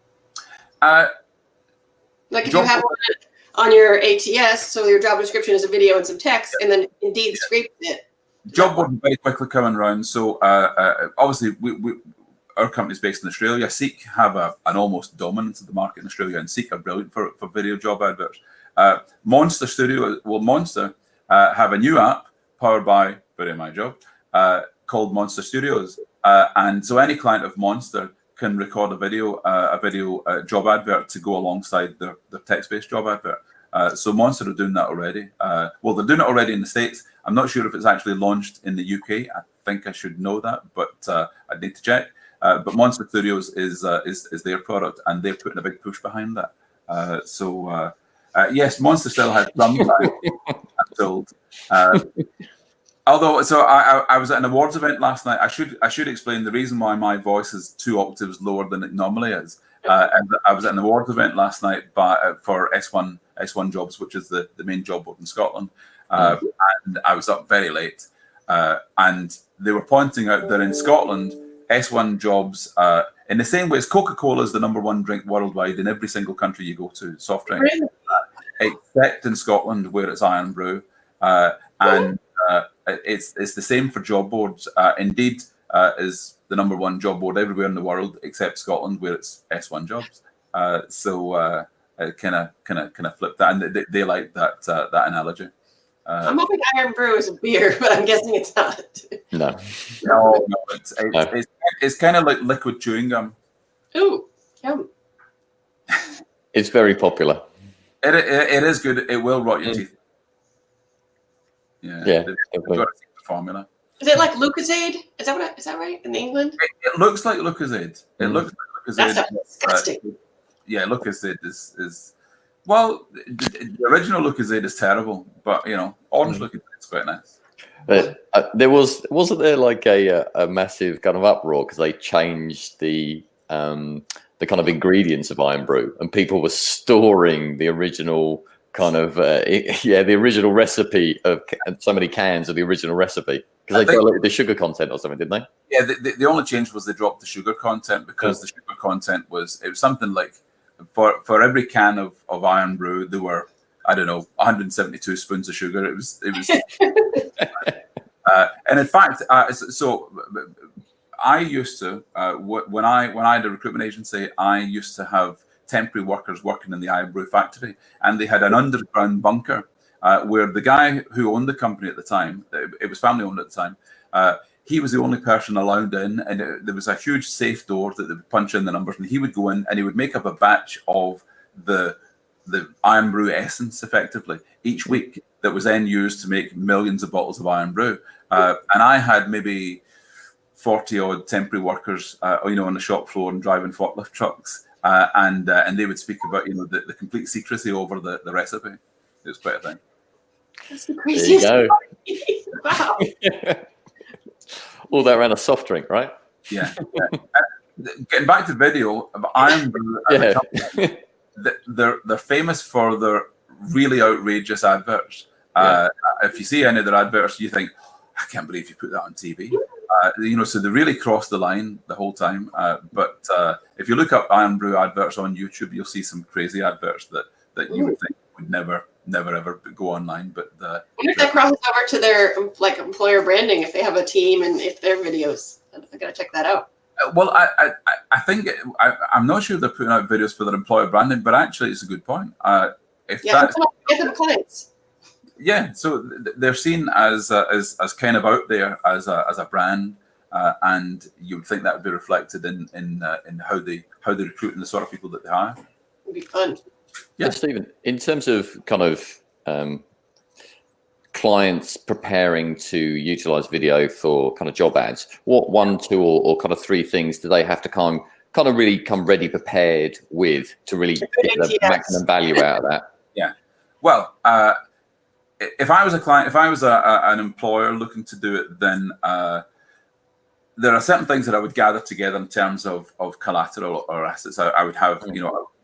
Like if you have one on your ATS, so your job description is a video and some text, and then Indeed scrapes it. Job boards are very quickly coming around. So obviously, our company is based in Australia. Seek have an almost dominance of the market in Australia, and Seek are brilliant for video job adverts. Monster have a new app powered by VideoMyJob called Monster Studios, and so any client of Monster can record a video job advert to go alongside their text-based job advert. So Monster are doing that already. Well, they're doing it already in the States. I'm not sure if it's actually launched in the UK. I think I should know that, but I'd need to check. But Monster Studios is their product, and they're putting a big push behind that. Yes, Monster still has some time, I'm told. Although, so I was at an awards event last night. I should explain the reason why my voice is 2 octaves lower than it normally is. And I was at an awards event last night for S1 Jobs, which is the main job board in Scotland. And I was up very late. And they were pointing out that in Scotland, S1 Jobs, in the same way as Coca-Cola is the #1 drink worldwide in every single country you go to, soft drink, except in Scotland where it's Iron Brew. And it's the same for job boards. Indeed, is the #1 job board everywhere in the world except Scotland, where it's S1 Jobs. So kind of flip that, and they like that analogy. I'm hoping Iron Brew is a beer, but I'm guessing it's not. No. It's kind of like liquid chewing gum. Ooh, yum. It's very popular. It is good. It will rot your teeth. Yeah, the formula. Is it like Lucozade? Is that right in England? It looks like Lucozade. It looks like Lucozade. That's disgusting. Yeah, Lucozade is well, the original Lucozade is terrible, but orange Lucozade is quite nice. But wasn't there like a massive kind of uproar because they changed the kind of ingredients of Iron Brew, and people were storing the original kind of the original recipe of so many cans of the original recipe because they got the sugar content or something, didn't they? Yeah, the only change was they dropped the sugar content because the sugar content was something like for every can of Iron Brew there were, I don't know, 172 spoons of sugar. It was and in fact, so I used to when I had a recruitment agency, I used to have temporary workers working in the Iron Brew factory, and they had an underground bunker where the guy who owned the company at the time, it was family owned at the time, he was the only person allowed in, and there was a huge safe door that they would punch in the numbers, and he would go in and he would make up a batch of the Iron Brew essence effectively each week that was then used to make millions of bottles of Iron Brew. And I had maybe 40 odd temporary workers, on the shop floor and driving forklift trucks. And they would speak about the complete secrecy over the recipe. It was quite a thing. That's the craziest. There you go. Wow. All that around a soft drink, right? Yeah. Getting back to video, Iron Brew, they're famous for their really outrageous adverts. If you see any of their adverts, you think, I can't believe you put that on TV. So they really cross the line the whole time. But if you look up Iron Brew adverts on YouTube, you'll see some crazy adverts that you would think would never ever go online. But I wonder if that crosses over to their employer branding, if they have a team and if their videos. I gotta check that out. Well, I think I'm not sure they're putting out videos for their employer branding, but actually it's a good point. Get them clients. Yeah, so they're seen as kind of out there as a brand, and you would think that would be reflected in how they recruit and the sort of people that they hire. It'd be fun. Yeah, Stephen. In terms of kind of clients preparing to utilize video for kind of job ads, what 1, 2, or kind of 3 things do they have to kind of really come ready prepared with to really get the maximum value out of that? Yeah, well. If I was a client, if I was an employer looking to do it, then there are certain things that I would gather together in terms of collateral or assets. I would have,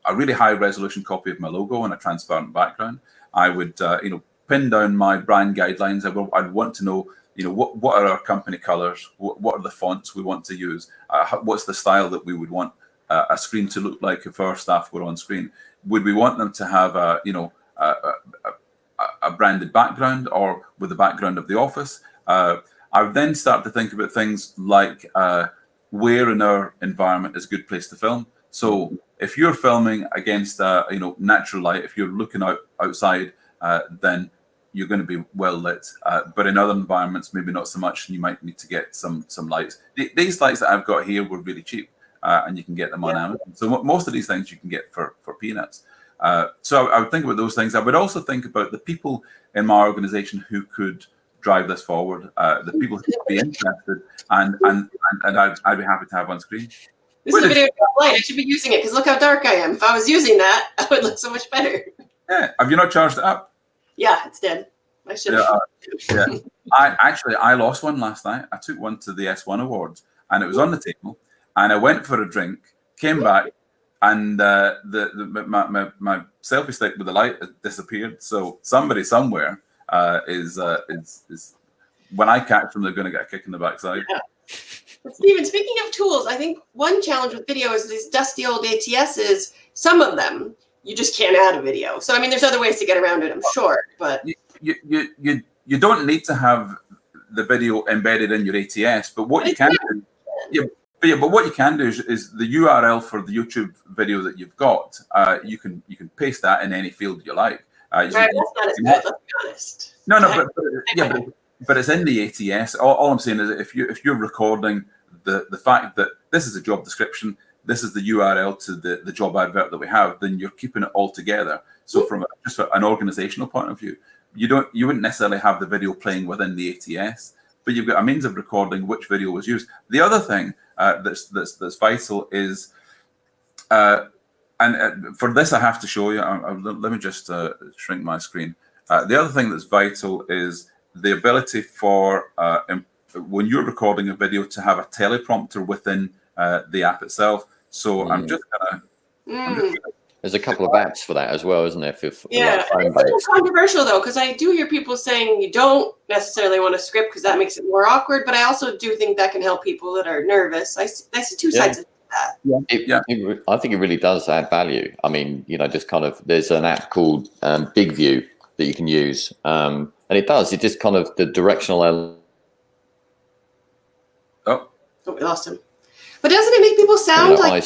a really high resolution copy of my logo on a transparent background. I would, pin down my brand guidelines. I'd want to know, what are our company colors? What are the fonts we want to use? What's the style that we would want a screen to look like if our staff were on screen? Would we want them to have a branded background or with the background of the office? I would then start to think about things like where in our environment is a good place to film. So if you're filming against natural light, if you're looking outside, then you're going to be well lit. But in other environments, maybe not so much, and you might need to get some lights. These lights that I've got here were really cheap, and you can get them on Amazon. So most of these things you can get for peanuts. So I would think about those things. I would also think about the people in my organization who could drive this forward, the people who would be interested, and I'd be happy to have on screen. This is a video light. I should be using it because look how dark I am. If I was using that, I would look so much better. Yeah. Have you not charged it up? Yeah, it's dead. I should have. I lost one last night. I took one to the S1 Awards, and it was on the table. And I went for a drink, came back, and my selfie stick with the light had disappeared. So somebody somewhere is when I catch them, they're going to get a kick in the backside. Yeah. But Stephen, speaking of tools, I think one challenge with video is these dusty old ATSs. Some of them you just can't add a video. So I mean, there's other ways to get around it, I'm sure. But you don't need to have the video embedded in your ATS. But what you can do, but what you can do is the URL for the YouTube video that you've got. You can paste that in any field you like. Right, that's not as good. Let's be honest. No, but it's in the ATS. All I'm saying is that if you're recording the fact that this is a job description, this is the URL to the job advert that we have, then you're keeping it all together. So from just an organizational point of view, you wouldn't necessarily have the video playing within the ATS, but you've got a means of recording which video was used. The other thing that's vital is, and for this I have to show you. Let me just shrink my screen. The other thing that's vital is the ability for when you're recording a video to have a teleprompter within the app itself. So I'm just gonna. There's a couple of apps for that as well, isn't there? Yeah, it's controversial though, because I do hear people saying you don't necessarily want a script because that makes it more awkward. But I also do think that can help people that are nervous. I see two sides of that. I think it really does add value. I mean, just kind of, there's an app called Big View that you can use, and it just kind of the directional. Oh, we lost him. But doesn't it make people sound like?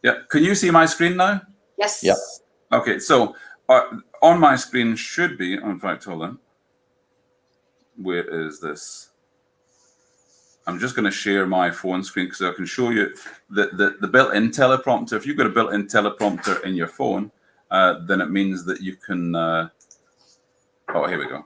Yeah. Can you see my screen now? Yes. Yep. Okay. So on my screen should be, in fact, hold on. Where is this? I'm just going to share my phone screen because I can show you the built-in teleprompter. If you've got a built-in teleprompter in your phone, then it means that you can. Oh, here we go.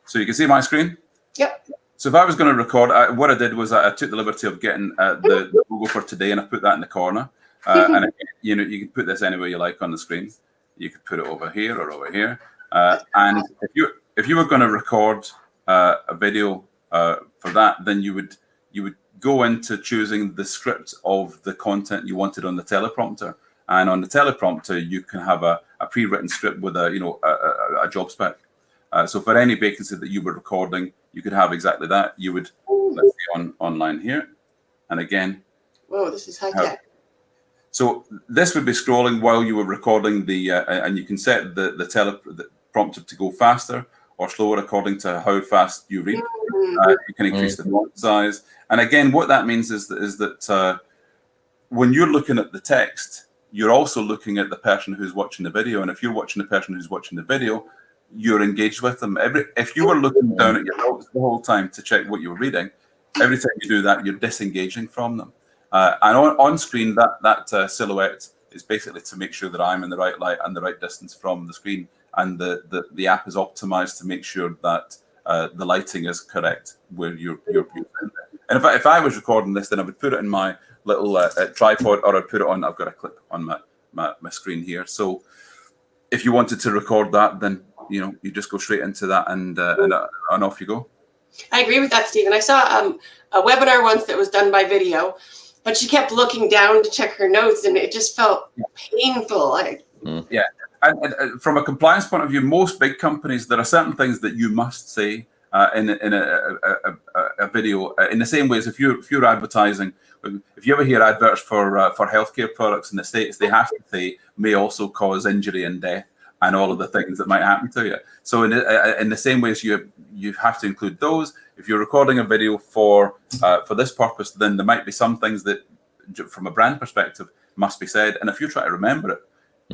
So you can see my screen? Yep. So if I was going to record, what I did was I took the liberty of getting the logo for today, and I put that in the corner. And you can put this anywhere you like on the screen. You could put it over here or over here. And if you were going to record a video for that, then you would go into choosing the script of the content you wanted on the teleprompter. And on the teleprompter, you can have a pre-written script with a job spec. So for any vacancy that you were recording, you could have exactly that. You would, let's see, online here, and again. Whoa, this is high tech. So this would be scrolling while you were recording and you can set the teleprompter to go faster or slower according to how fast you read. You can increase the font size, and again, what that means is that when you're looking at the text, you're also looking at the person who's watching the video, and if you're watching the person who's watching the video, you're engaged with them. If you were looking down at your notes the whole time to check what you were reading, every time you do that, you're disengaging from them. And on screen, that silhouette is basically to make sure that I'm in the right light and the right distance from the screen, and the app is optimized to make sure that the lighting is correct where you're in there. And if I was recording this, then I would put it in my little tripod, or I'd put it on. I've got a clip on my screen here. So if you wanted to record that, then you just go straight into that and off you go. I agree with that, Stephen. I saw a webinar once that was done by video, but she kept looking down to check her notes, and it just felt painful. Yeah, and from a compliance point of view, most big companies, there are certain things that you must say in a video. In the same way as if you're advertising, if you ever hear adverts for healthcare products in the States, they have to say may also cause injury and death, and all of the things that might happen to you. So in the same way as you have to include those, if you're recording a video for this purpose, then there might be some things that, from a brand perspective, must be said. And if you try to remember it,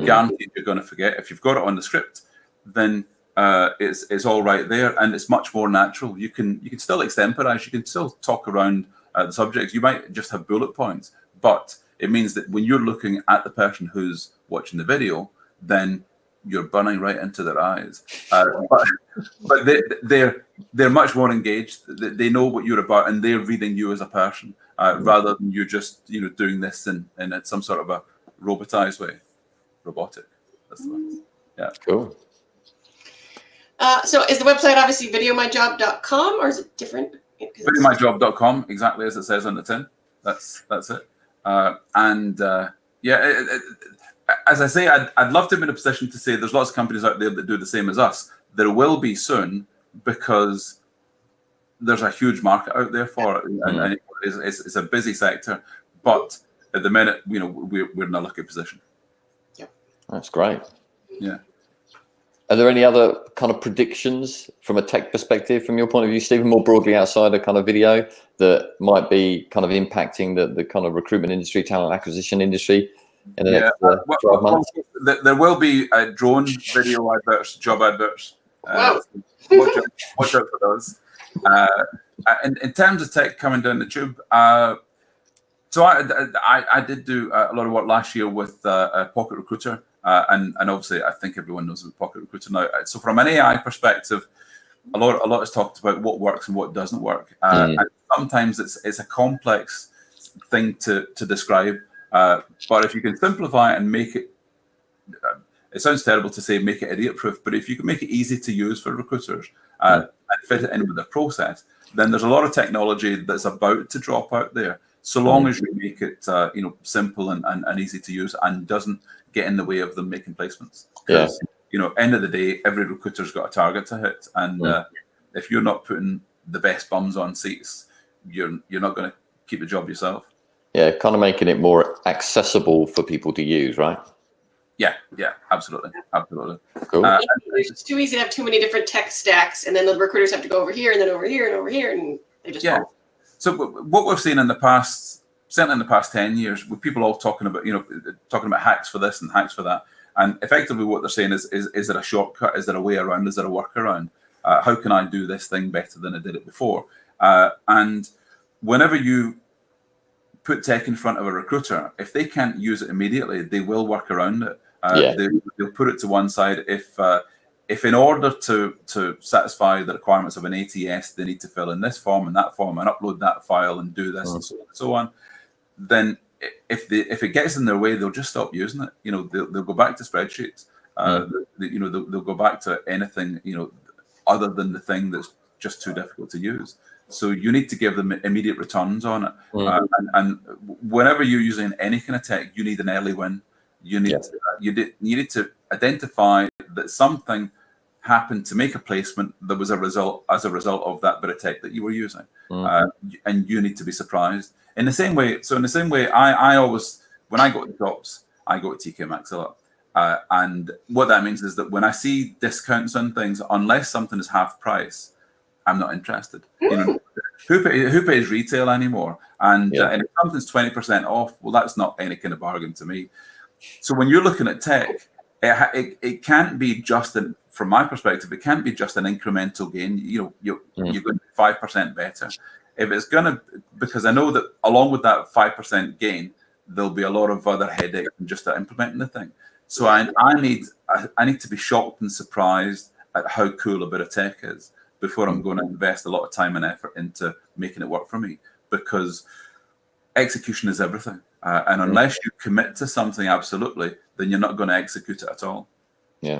guaranteed you're going to forget. If you've got it on the script, then it's all right there, and it's much more natural. You can still extemporize. You can still talk around the subjects. You might just have bullet points, but it means that when you're looking at the person who's watching the video, then you're burning right into their eyes. But they're much more engaged. They know what you're about, and they're reading you as a person, rather than you just doing this in some sort of a robotized way. Robotic. That's the way. Yeah. Cool. So is the website obviously VideoMyJob.com, or is it different? VideoMyJob.com, exactly as it says on the tin. That's it. Yeah, as I say, I'd love to be in a position to say there's lots of companies out there that do the same as us. There will be soon, because there's a huge market out there for it, and it's a busy sector. But at the minute, you know, we're in a lucky position. Yeah, that's great. Yeah. Are there any other kind of predictions from a tech perspective, from your point of view, Stephen, more broadly outside of kind of video, that might be kind of impacting the kind of recruitment industry, talent acquisition industry in the next 12 months? There will be drone video adverts, job adverts. Wow. Watch out for those. In terms of tech coming down the tube, so I did do a lot of work last year with a Pocket Recruiter. And obviously, I think everyone knows about Pocket Recruiter now. So from an AI perspective, a lot is talked about what works and what doesn't work. And sometimes it's a complex thing to describe. But if you can simplify it and make it, it sounds terrible to say make it idiot-proof, but if you can make it easy to use for recruiters and fit it in with the process, then there's a lot of technology that's about to drop out there. So long as you make it simple and easy to use and doesn't get in the way of them making placements. Because, end of the day, every recruiter's got a target to hit. And if you're not putting the best bums on seats, you're not going to keep the job yourself. Yeah, kind of making it more accessible for people to use, right? Yeah, absolutely. Cool. It's just too easy to have too many different tech stacks, and then the recruiters have to go over here and then over here and over here, and they just fall. So what we've seen in the past, certainly in the past 10 years, with people all talking about hacks for this and hacks for that, and effectively what they're saying is there a shortcut? Is there a way around? Is there a workaround? How can I do this thing better than I did it before? And whenever you put tech in front of a recruiter, if they can't use it immediately, they will work around it. They'll put it to one side. If in order to satisfy the requirements of an ATS, they need to fill in this form and that form and upload that file and do this and so on, then if it gets in their way, they'll just stop using it. They'll go back to spreadsheets. They'll go back to anything other than the thing that's just too difficult to use. So you need to give them immediate returns on it. And whenever you're using any kind of tech, you need an early win. You need to identify that something happened to make a placement that was as a result of that bit of tech that you were using, and you need to be surprised. In the same way, I always, when I go to jobs, I go to TK Maxx a lot, and what that means is that when I see discounts on things, unless something is half price, I'm not interested. Who pays retail anymore? And if something's 20% off, well, that's not any kind of bargain to me. So when you're looking at tech, it can't be just from my perspective, it can't be just an incremental gain. You're going to be 5% better. If it's going to, because I know that along with that 5% gain, there'll be a lot of other headaches than just implementing the thing. So I need to be shocked and surprised at how cool a bit of tech is before I'm going to invest a lot of time and effort into making it work for me, because execution is everything. And unless you commit to something absolutely, then you're not going to execute it at all. Yeah.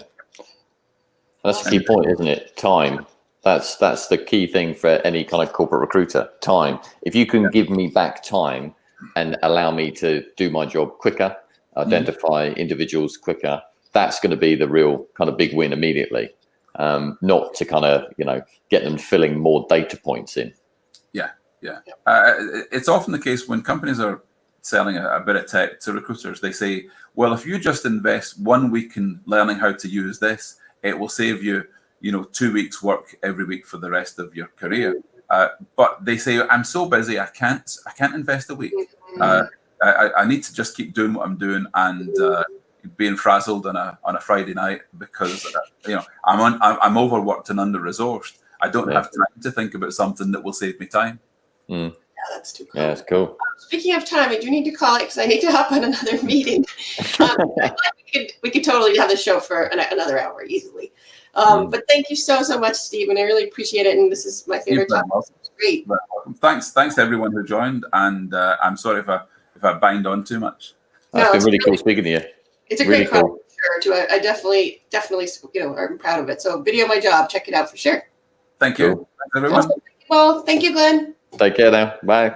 That's the key point, isn't it? Time. That's the key thing for any kind of corporate recruiter. Time. If you can give me back time and allow me to do my job quicker, identify individuals quicker, that's going to be the real kind of big win immediately. Not to kind of, get them filling more data points in. Yeah. It's often the case when companies are selling a bit of tech to recruiters, they say, well, if you just invest 1 week in learning how to use this, it will save you, 2 weeks work every week for the rest of your career. But they say, I'm so busy, I can't invest a week. I need to just keep doing what I'm doing and being frazzled on a Friday night because I'm overworked and under-resourced. I don't have time to think about something that will save me time. Yeah, that's too cool. Yeah, that's cool. Speaking of time, I do need to call it because I need to hop on another meeting. We could totally have the show for another hour easily. But thank you so much, Stephen. I really appreciate it, and this is my favorite topic. It's great. Thanks to everyone who joined, and I'm sorry if I banged on too much. It's been really cool speaking to you. It's a great call. sure. I definitely, you know, I'm proud of it. So VideoMyJob, check it out for sure. Thank you. Cool. Thanks, everyone. Awesome. Well, thank you, Glenn. Take care now. Bye.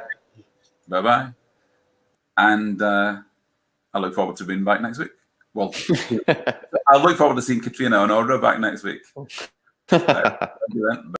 Bye-bye. And I look forward to being back next week. Well, I look forward to seeing Katrina and Audra back next week. Thank you then.